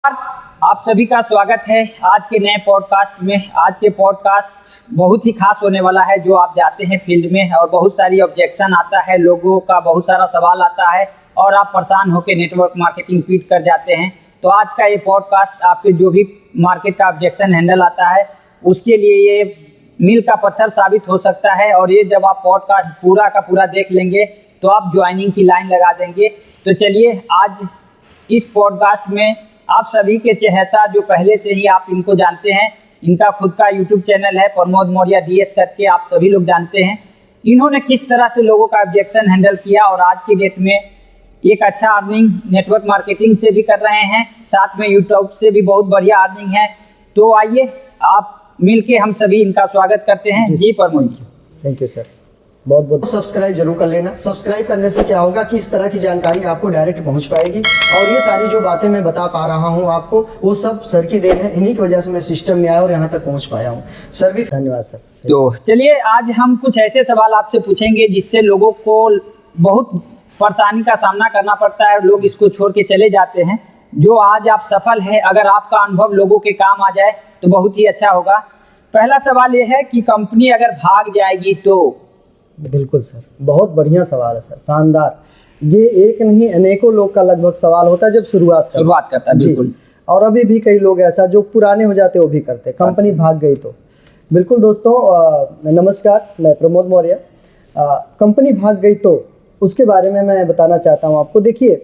आप सभी का स्वागत है आज के नए पॉडकास्ट में। आज के पॉडकास्ट बहुत ही खास होने वाला है। जो आप जाते हैं फील्ड में और बहुत सारी ऑब्जेक्शन आता है, लोगों का बहुत सारा सवाल आता है और आप परेशान होकर नेटवर्क मार्केटिंग क्विट कर जाते हैं। तो आज का ये पॉडकास्ट आपके जो भी मार्केट का ऑब्जेक्शन हैंडल आता है उसके लिए ये मील का पत्थर साबित हो सकता है। और ये जब आप पॉडकास्ट पूरा का पूरा देख लेंगे तो आप ज्वाइनिंग की लाइन लगा देंगे। तो चलिए आज इस पॉडकास्ट में आप सभी के चहेता जो पहले से ही आप इनको जानते हैं, इनका खुद का यूट्यूब चैनल है प्रमोद मौर्य DS करके, आप सभी लोग जानते हैं। इन्होंने किस तरह से लोगों का ऑब्जेक्शन हैंडल किया और आज की डेट में एक अच्छा अर्निंग नेटवर्क मार्केटिंग से भी कर रहे हैं, साथ में यूट्यूब से भी बहुत बढ़िया अर्निंग है। तो आइए आप मिलके हम सभी इनका स्वागत करते हैं। जी Pramod ji, thank you sir, बहुत बहुत सब्सक्राइब जरूर कर लेना। सब्सक्राइब करने से क्या होगा कि इस तरह की जानकारी आपको डायरेक्ट पहुंच पाएगी और ये सारी जो बातें मैं बता पा रहा हूं आपको वो सब सर की देन है। इन्हीं की वजह से मैं सिस्टम में आया और यहाँ तक पहुंच पाया हूँ। सर भी धन्यवाद सर। तो चलिए आज हम कुछ ऐसे सवाल आपसे पूछेंगे जिससे लोगों को बहुत परेशानी का सामना करना पड़ता है, लोग इसको छोड़ के चले जाते हैं। जो आज आप सफल है, अगर आपका अनुभव लोगों के काम आ जाए तो बहुत ही अच्छा होगा। पहला सवाल ये है कि कंपनी अगर भाग जाएगी तो? बिल्कुल सर, बहुत बढ़िया सवाल है सर, शानदार। ये एक नहीं अनेकों लोग का लगभग सवाल होता है जब शुरुआत करता है। बिल्कुल। और अभी भी कई लोग ऐसा जो पुराने हो जाते वो भी करते, कंपनी भाग गई तो। बिल्कुल दोस्तों, नमस्कार, मैं प्रमोद मौर्य। कंपनी भाग गई तो उसके बारे में मैं बताना चाहता हूँ आपको। देखिए,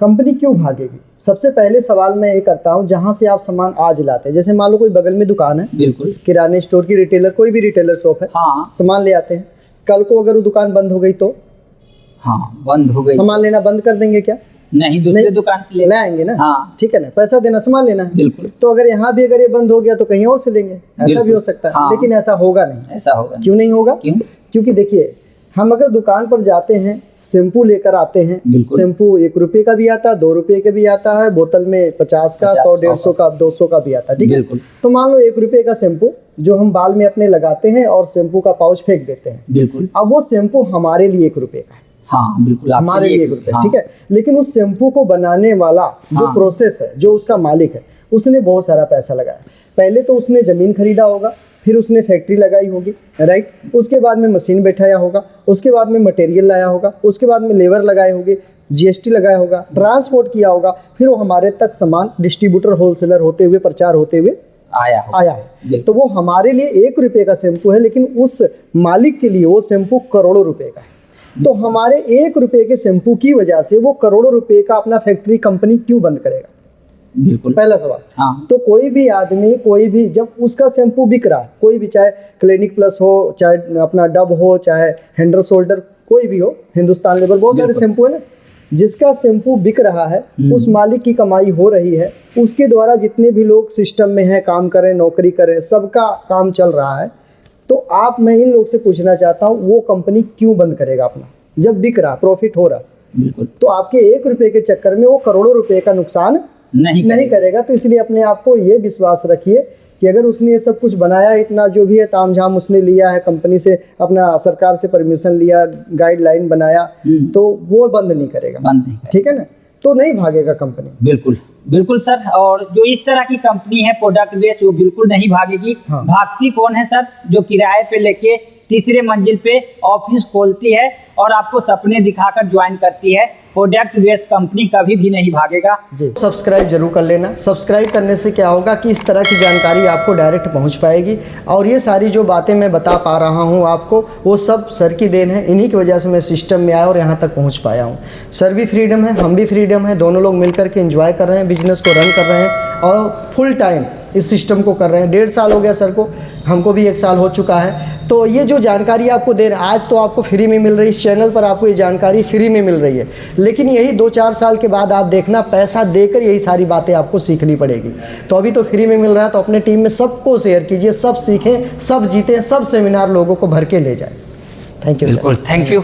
कंपनी क्यों भागेगी, सबसे पहले सवाल मैं ये करता हूँ जहाँ से आप सामान आज लाते हैं। जैसे मान लो कोई बगल में दुकान है, बिल्कुल, किराने स्टोर की, रिटेलर, कोई भी रिटेलर शॉप है, हाँ, सामान ले आते हैं। कल को अगर वो दुकान बंद हो गई तो? हाँ, बंद हो गई, सामान लेना बंद कर देंगे क्या? नहीं, दूसरे दुकान से ले आएंगे ना। हाँ, ठीक है ना, पैसा देना, सामान लेना है। बिल्कुल। तो अगर यहाँ भी अगर ये बंद हो गया तो कहीं और से लेंगे, ऐसा भी हो सकता है। हाँ, लेकिन ऐसा होगा नहीं। ऐसा होगा क्यों नहीं होगा? क्यों? क्योंकि देखिए, हम अगर दुकान पर जाते हैं, शैम्पू लेकर आते हैं, शैम्पू 1 रुपये का भी आता है, 2 रुपये का भी आता है, बोतल में 50 का, 100, 150 का, 200 का भी आता है। ठीक है, तो मान लो 1 रुपये का शैम्पू जो हम बाल में अपने लगाते हैं और शैम्पू का पाउच फेंक देते हैं। बिल्कुल। अब वो शैम्पू हमारे लिए 1 रुपये का है। हाँ, बिल्कुल, हमारे लिए 1 रुपये। हाँ। ठीक है, लेकिन उस शैम्पू को बनाने वाला जो प्रोसेस है, जो उसका मालिक है, उसने बहुत सारा पैसा लगाया। पहले तो उसने जमीन खरीदा होगा, फिर उसने फैक्ट्री लगाई होगी, राइट, उसके बाद में मशीन बैठाया होगा, उसके बाद में मटेरियल लाया होगा, उसके बाद में लेबर लगाए होंगे, GST लगाया होगा, ट्रांसपोर्ट किया होगा, फिर वो हमारे तक सामान डिस्ट्रीब्यूटर, होलसेलर होते हुए, प्रचार होते हुए आया है। तो वो हमारे लिए 1 रुपये का शैम्पू है, लेकिन उस मालिक के लिए वो शैम्पू करोड़ों रुपए का है। तो हमारे 1 रुपये के शैम्पू की वजह से वो करोड़ों रुपए का अपना फैक्ट्री, कंपनी क्यों बंद करेगा? बिल्कुल, पहला सवाल। हाँ। तो कोई भी आदमी, कोई भी, जब उसका शैम्पू बिक रहा है, कोई भी, चाहे क्लिनिक प्लस हो, चाहे अपना डब हो, चाहे हैंडर शोल्डर, कोई भी हो, हिंदुस्तान लेबर, बहुत सारे शैम्पू है ना, जिसका शैम्पू बिक रहा है उस मालिक की कमाई हो रही है, उसके द्वारा जितने भी लोग सिस्टम में हैं, काम करें, नौकरी करें, सबका काम चल रहा है। तो मैं इन लोग से पूछना चाहता हूँ, वो कंपनी क्यों बंद करेगा अपना, जब बिक रहा, प्रॉफिट हो रहा? बिल्कुल। तो आपके 1 रुपये के चक्कर में वो करोड़ों रुपए का नुकसान नहीं करेगा। तो इसलिए अपने आप को ये विश्वास रखिए कि अगर उसने ये सब कुछ बनाया, इतना जो भी है तामझाम उसने लिया है, कंपनी से, अपना सरकार से परमिशन लिया, गाइडलाइन बनाया, तो वो बंद नहीं करेगा। ठीक है ना, तो नहीं भागेगा कंपनी। बिल्कुल बिल्कुल सर। और जो इस तरह की कंपनी है प्रोडक्ट बेस, वो बिल्कुल नहीं भागेगी। हाँ। भागती कौन है सर? जो किराए पे लेके तीसरे मंजिल पे ऑफिस खोलती है और आपको सपने दिखाकर ज्वाइन करती है। प्रोडक्ट बेस्ड कंपनी कभी भी नहीं भागेगा। जी, सब्सक्राइब जरूर कर लेना। सब्सक्राइब करने से क्या होगा कि इस तरह की जानकारी आपको डायरेक्ट पहुंच पाएगी और ये सारी जो बातें मैं बता पा रहा हूं आपको, वो सब सर की देन है। इन्हीं की वजह से मैं सिस्टम में आया और यहाँ तक पहुँच पाया हूँ। सर भी फ्रीडम है, हम भी फ्रीडम है, दोनों लोग मिलकर के एंजॉय कर रहे हैं, बिजनेस को रन कर रहे हैं और फुल टाइम इस सिस्टम को कर रहे हैं। 1.5 साल हो गया सर को, हमको भी 1 साल हो चुका है। तो ये जो जानकारी आपको दे रहे हैं, आज तो आपको फ्री में मिल रही है, इस चैनल पर आपको ये जानकारी फ्री में मिल रही है, लेकिन यही 2-4 साल के बाद आप देखना, पैसा देकर यही सारी बातें आपको सीखनी पड़ेगी। तो अभी तो फ्री में मिल रहा है, तो अपने टीम में सबको शेयर कीजिए, सब सीखें, सब जीतें, सब सेमिनार लोगों को भर के ले जाए। Thank you sir. Thank you.